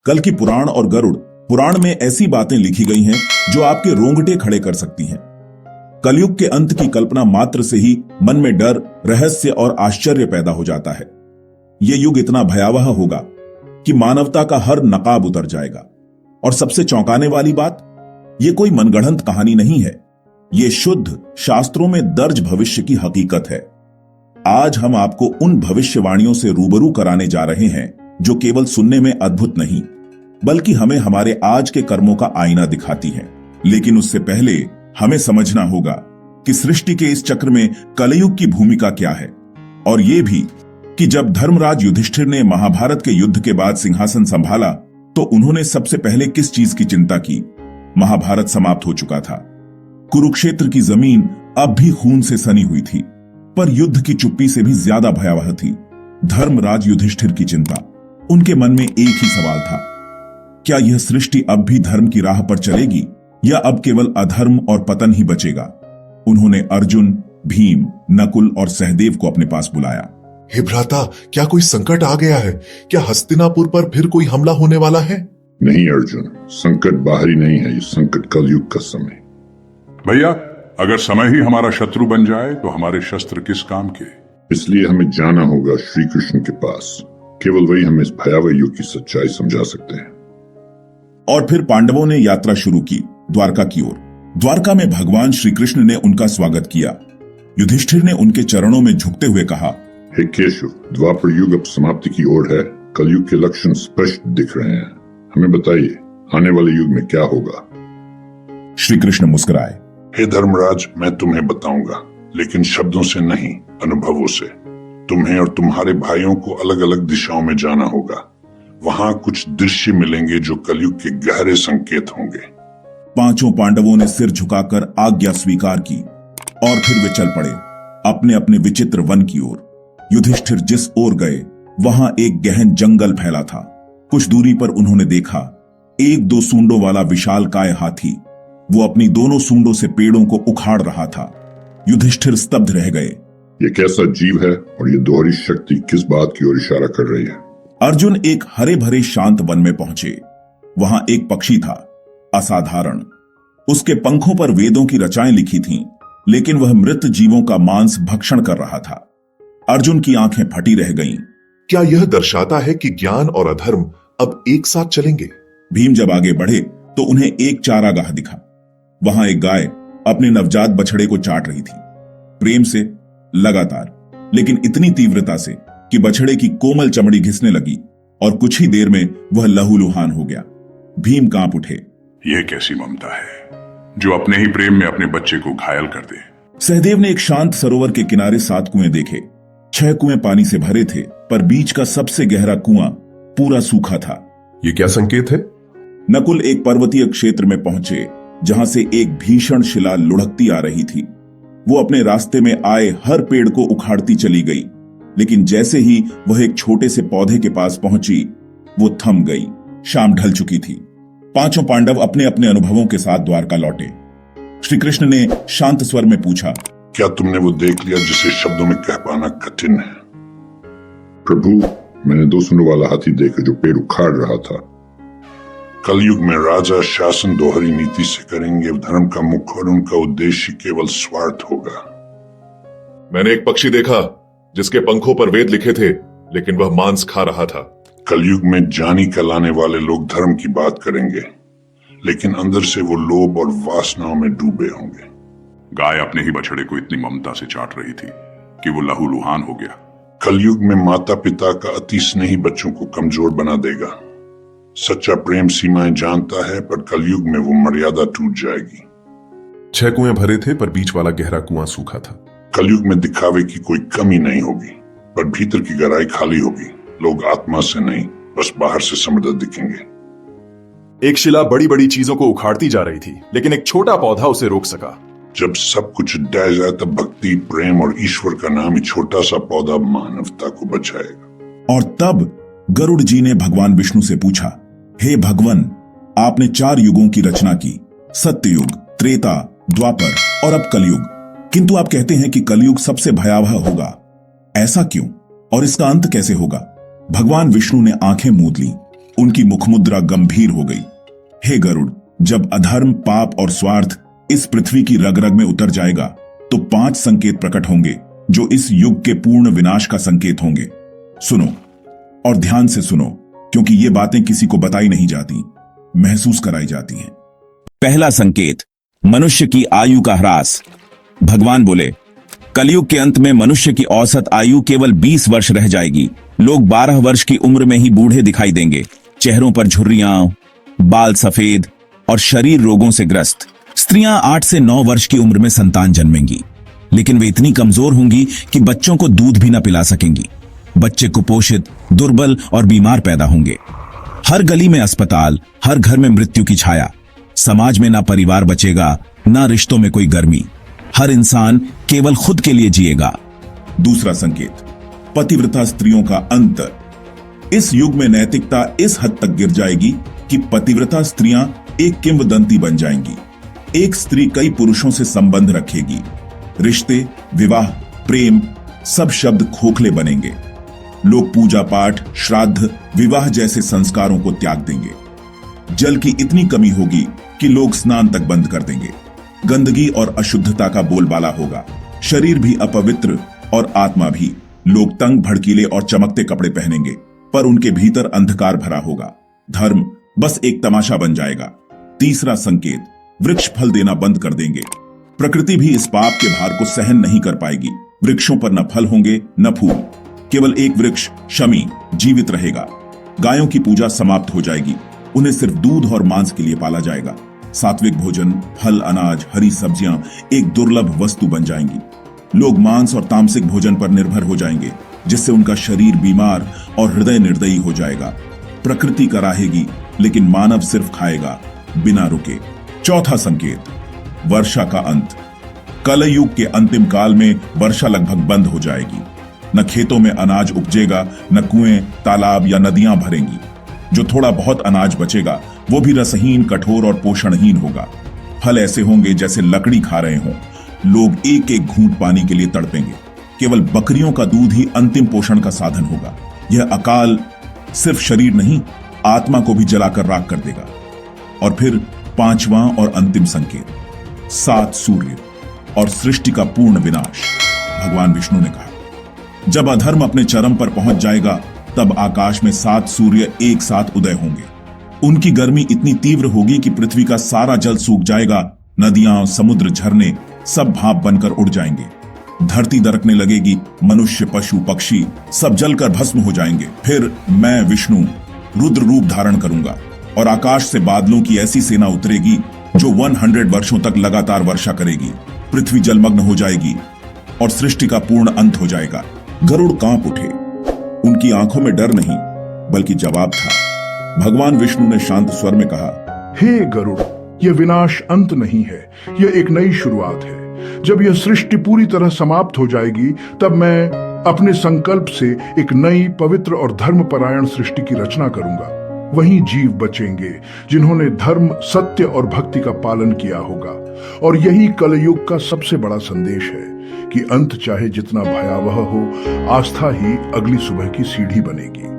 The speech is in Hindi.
कल की पुराण और गरुड़ पुराण में ऐसी बातें लिखी गई हैं जो आपके रोंगटे खड़े कर सकती हैं। कलयुग के अंत की कल्पना मात्र से ही मन में डर, रहस्य और आश्चर्य पैदा हो जाता है। यह युग इतना भयावह होगा कि मानवता का हर नकाब उतर जाएगा। और सबसे चौंकाने वाली बात, यह कोई मनगढ़ंत कहानी नहीं है, यह शुद्ध शास्त्रों में दर्ज भविष्य की हकीकत है। आज हम आपको उन भविष्यवाणियों से रूबरू कराने जा रहे हैं जो केवल सुनने में अद्भुत नहीं, बल्कि हमें हमारे आज के कर्मों का आईना दिखाती हैं। लेकिन उससे पहले हमें समझना होगा कि सृष्टि के इस चक्र में कलयुग की भूमिका क्या है, और यह भी कि जब धर्मराज युधिष्ठिर ने महाभारत के युद्ध के बाद सिंहासन संभाला तो उन्होंने सबसे पहले किस चीज की चिंता की। महाभारत समाप्त हो चुका था, कुरुक्षेत्र की जमीन अब भी खून से सनी हुई थी, पर युद्ध की चुप्पी से भी ज्यादा भयावह थी धर्मराज युधिष्ठिर की चिंता। उनके मन में एक ही सवाल था, क्या यह सृष्टि अब भी धर्म की राह पर चलेगी या अब केवल अधर्म और पतन ही बचेगा। उन्होंने अर्जुन, भीम, नकुल और सहदेव को अपने पास बुलाया। हे भ्राता, क्या कोई संकट आ गया है? क्या हस्तिनापुर पर फिर कोई हमला होने वाला है? नहीं अर्जुन, संकट बाहरी नहीं है, ये संकट कलयुग का समय। भैया, अगर समय ही हमारा शत्रु बन जाए तो हमारे शस्त्र किस काम के? इसलिए हमें जाना होगा श्री कृष्ण के पास। केवल वही हमें इस भयावह युग की सच्चाई समझा सकते हैं। और फिर पांडवों ने यात्रा शुरू की द्वारका की ओर। द्वारका में भगवान श्री कृष्ण ने उनका स्वागत किया। युधिष्ठिर ने उनके चरणों में झुकते हुए कहा, हे केशव, द्वापर युग अब समाप्ति की ओर है। कलयुग के लक्षण स्पष्ट दिख रहे हैं। हमें बताइए, आने वाले युग में क्या होगा? श्री कृष्ण मुस्कुराए। हे धर्मराज, मैं तुम्हें बताऊंगा, लेकिन शब्दों से नहीं, अनुभवों से। तुम्हें और तुम्हारे भाइयों को अलग अलग दिशाओं में जाना होगा। वहां कुछ दृश्य मिलेंगे जो कलयुग के गहरे संकेत होंगे। पांचों पांडवों ने सिर झुकाकर आज्ञा स्वीकार की और फिर वे चल पड़े अपने अपने विचित्र वन की ओर। युधिष्ठिर जिस ओर गए वहां एक गहन जंगल फैला था। कुछ दूरी पर उन्होंने देखा एक दो सूंडों वाला विशालकाय हाथी। वो अपनी दोनों सूंडों से पेड़ों को उखाड़ रहा था। युधिष्ठिर स्तब्ध रह गए। ये कैसा जीव है और ये दोहरी शक्ति किस बात की ओर इशारा कर रही है? अर्जुन एक हरे भरे शांत वन में पहुंचे। वहां एक पक्षी था, असाधारण। उसके पंखों पर वेदों की रचाएं लिखी थीं, लेकिन वह मृत जीवों का मांस भक्षण कर रहा था। अर्जुन की आंखें फटी रह गईं। क्या यह दर्शाता है कि ज्ञान और अधर्म अब एक साथ चलेंगे? भीम जब आगे बढ़े तो उन्हें एक चारागाह दिखा। वहां एक गाय अपने नवजात बछड़े को चाट रही थी, प्रेम से, लगातार, लेकिन इतनी तीव्रता से कि बछड़े की कोमल चमड़ी घिसने लगी और कुछ ही देर में वह लहूलुहान हो गया। भीम कांप उठे। यह कैसी ममता है जो अपने ही प्रेम में अपने बच्चे को घायल कर दे। सहदेव ने एक शांत सरोवर के किनारे 7 कुएं देखे। 6 कुएं पानी से भरे थे, पर बीच का सबसे गहरा कुआं पूरा सूखा था। ये क्या संकेत है? नकुल एक पर्वतीय क्षेत्र में पहुंचे जहां से एक भीषण शिला लुढ़कती आ रही थी। वो अपने रास्ते में आए हर पेड़ को उखाड़ती चली गई, लेकिन जैसे ही वह एक छोटे से पौधे के पास पहुंची वो थम गई। शाम ढल चुकी थी। पांचों पांडव अपने अपने अनुभवों के साथ द्वारका लौटे। श्री कृष्ण ने शांत स्वर में पूछा, क्या तुमने वो देख लिया जिसे शब्दों में कह पाना कठिन है? प्रभु, मैंने 2 सूंडों वाला हाथी देखा जो पेड़ उखाड़ रहा था। कलयुग में राजा शासन दोहरी नीति से करेंगे। धर्म का मुख और उनका उद्देश्य केवल स्वार्थ होगा। मैंने एक पक्षी देखा जिसके पंखों पर वेद लिखे थे, लेकिन वह मांस खा रहा था। कलयुग में जानी कहलाने वाले लोग धर्म की बात करेंगे, लेकिन अंदर से वो लोभ और वासनाओं में डूबे होंगे। गाय अपने ही बछड़े को इतनी ममता से चाट रही थी कि वो लहूलुहान हो गया। कलयुग में माता पिता का अति स्नेही बच्चों को कमजोर बना देगा। सच्चा प्रेम सीमाएं जानता है, पर कलयुग में वो मर्यादा टूट जाएगी। 6 कुएं भरे थे, पर बीच वाला गहरा कुआं सूखा था। कलयुग में दिखावे की कोई कमी नहीं होगी, पर भीतर की गहराई खाली होगी। लोग आत्मा से नहीं, बस बाहर से समृद्ध दिखेंगे। एक शिला बड़ी बड़ी चीजों को उखाड़ती जा रही थी, लेकिन एक छोटा पौधा उसे रोक सका। जब सब कुछ ढह जाए तब भक्ति, प्रेम और ईश्वर का नाम ही छोटा सा पौधा मानवता को बचाएगा। और तब गरुड़ जी ने भगवान विष्णु से पूछा, हे भगवन, आपने 4 युगों की रचना की, सत्ययुग, त्रेता, द्वापर और अब कलयुग, किंतु आप कहते हैं कि कलयुग सबसे भयावह होगा। ऐसा क्यों और इसका अंत कैसे होगा? भगवान विष्णु ने आंखें मूंद ली। उनकी मुखमुद्रा गंभीर हो गई। हे गरुड़, जब अधर्म, पाप और स्वार्थ इस पृथ्वी की रग रग में उतर जाएगा तो 5 संकेत प्रकट होंगे जो इस युग के पूर्ण विनाश का संकेत होंगे। सुनो और ध्यान से सुनो, क्योंकि ये बातें किसी को बताई नहीं जाती, महसूस कराई जाती हैं। पहला संकेत, मनुष्य की आयु का ह्रास। भगवान बोले, कलयुग के अंत में मनुष्य की औसत आयु केवल 20 वर्ष रह जाएगी। लोग 12 वर्ष की उम्र में ही बूढ़े दिखाई देंगे। चेहरों पर झुर्रियां, बाल सफेद और शरीर रोगों से ग्रस्त। स्त्रियां 8 से 9 वर्ष की उम्र में संतान जन्मेंगी, लेकिन वे इतनी कमजोर होंगी कि बच्चों को दूध भी न पिला सकेंगी। बच्चे कुपोषित, दुर्बल और बीमार पैदा होंगे। हर गली में अस्पताल, हर घर में मृत्यु की छाया। समाज में ना परिवार बचेगा, ना रिश्तों में कोई गर्मी। हर इंसान केवल खुद के लिए जिएगा। दूसरा संकेत, पतिव्रता स्त्रियों का अंत। इस युग में नैतिकता इस हद तक गिर जाएगी कि पतिव्रता स्त्रियां एक किंवदंती बन जाएंगी। एक स्त्री कई पुरुषों से संबंध रखेगी। रिश्ते, विवाह, प्रेम, सब शब्द खोखले बनेंगे। लोग पूजा पाठ, श्राद्ध, विवाह जैसे संस्कारों को त्याग देंगे। जल की इतनी कमी होगी कि लोग स्नान तक बंद कर देंगे। गंदगी और अशुद्धता का बोलबाला होगा। शरीर भी अपवित्र और आत्मा भी। लोग तंग, भड़कीले और चमकते कपड़े पहनेंगे, पर उनके भीतर अंधकार भरा होगा। धर्म बस एक तमाशा बन जाएगा। तीसरा संकेत, वृक्ष फल देना बंद कर देंगे। प्रकृति भी इस पाप के भार को सहन नहीं कर पाएगी। वृक्षों पर न फल होंगे न फूल, केवल एक वृक्ष शमी जीवित रहेगा। गायों की पूजा समाप्त हो जाएगी। उन्हें सिर्फ दूध और मांस के लिए पाला जाएगा। सात्विक भोजन, फल, अनाज, हरी सब्जियां एक दुर्लभ वस्तु बन जाएंगी। लोग मांस और तामसिक भोजन पर निर्भर हो जाएंगे, जिससे उनका शरीर बीमार और हृदय निर्दयी हो जाएगा। प्रकृति कराहेगी, लेकिन मानव सिर्फ खाएगा बिना रुके। चौथा संकेत, वर्षा का अंत। कलयुग के अंतिम काल में वर्षा लगभग बंद हो जाएगी। न खेतों में अनाज उपजेगा, न कुएं, तालाब या नदियां भरेंगी। जो थोड़ा बहुत अनाज बचेगा वो भी रसहीन, कठोर और पोषणहीन होगा। फल ऐसे होंगे जैसे लकड़ी खा रहे हों। लोग एक एक घूंट पानी के लिए तड़पेंगे। केवल बकरियों का दूध ही अंतिम पोषण का साधन होगा। यह अकाल सिर्फ शरीर नहीं, आत्मा को भी जलाकर राख कर देगा। और फिर 5वां और अंतिम संकेत, 7 सूर्य और सृष्टि का पूर्ण विनाश। भगवान विष्णु ने कहा, जब अधर्म अपने चरम पर पहुंच जाएगा तब आकाश में 7 सूर्य एक साथ उदय होंगे। उनकी गर्मी इतनी तीव्र होगी कि पृथ्वी का सारा जल सूख जाएगा। नदियां, समुद्र, झरने सब भाप बनकर उड़ जाएंगे। धरती दरकने लगेगी। मनुष्य, पशु, पक्षी सब जलकर भस्म हो जाएंगे। फिर मैं विष्णु रुद्र रूप धारण करूंगा और आकाश से बादलों की ऐसी सेना उतरेगी जो 100 वर्षों तक लगातार वर्षा करेगी। पृथ्वी जलमग्न हो जाएगी और सृष्टि का पूर्ण अंत हो जाएगा। गरुड़ कांप उठे। उनकी आंखों में डर नहीं बल्कि जवाब था। भगवान विष्णु ने शांत स्वर में कहा, हे गरुड़, यह विनाश अंत नहीं है, यह एक नई शुरुआत है। जब यह सृष्टि पूरी तरह समाप्त हो जाएगी तब मैं अपने संकल्प से एक नई, पवित्र और धर्मपरायण सृष्टि की रचना करूंगा। वही जीव बचेंगे जिन्होंने धर्म, सत्य और भक्ति का पालन किया होगा। और यही कलयुग का सबसे बड़ा संदेश है कि अंत चाहे जितना भयावह हो, आस्था ही अगली सुबह की सीढ़ी बनेगी।